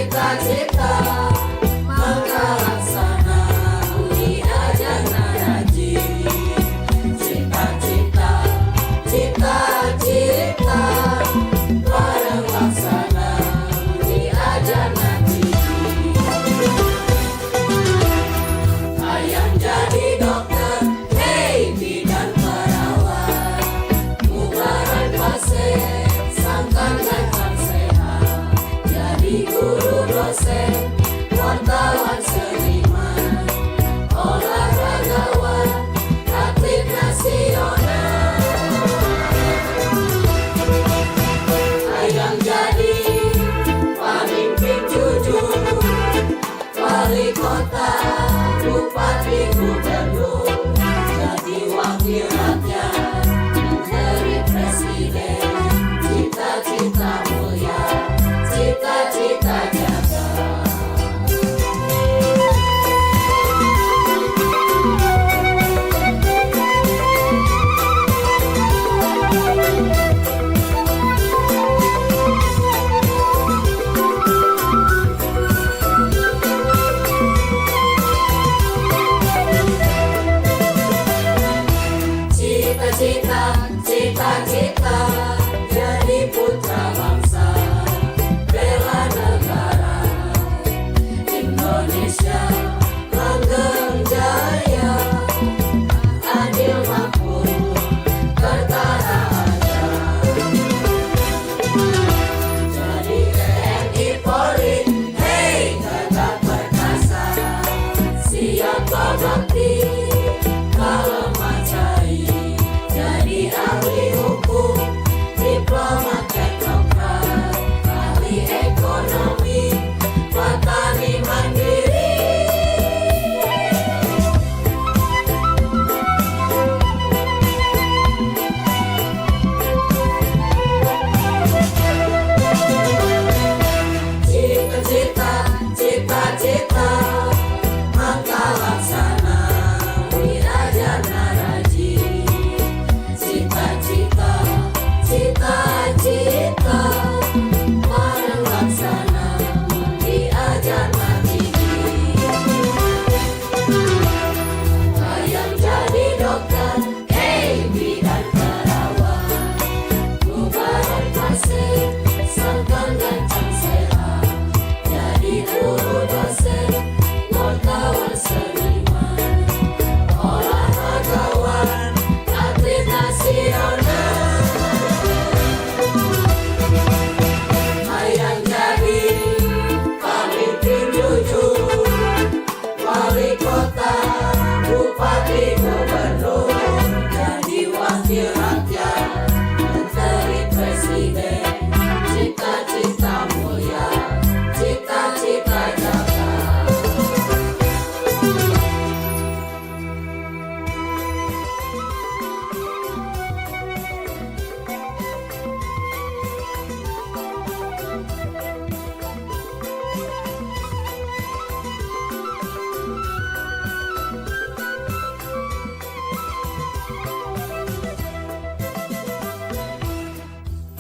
cita-cita, maka laksana budi ajana rajin. Cita-cita, cita-cita, bareng laksana budi ajana rajin. Hayang jadi dokter, hey bidan perawat, mubaran pasien, sangkan lancar sehat. Jadi guru dosen, wartawan seniman, olahragawan, atlet nasional. Hayang jadi pemimpin jujur, wali kota, bupati, gubernur, jadi wakil rakyat, menteri presiden. Cita-cita mulia, cita-cita jaga. Cita-cita, cita-cita, jadi putra bangsa, bela negara. Indonesia langgeng jaya, adil makmur, bertara aja. Jadi TNI Polri, hey tegak perkasa, siap berbakti, kalau macai. Jadi ahli hukum, diplomat, teknokrat, ahli ekonomi.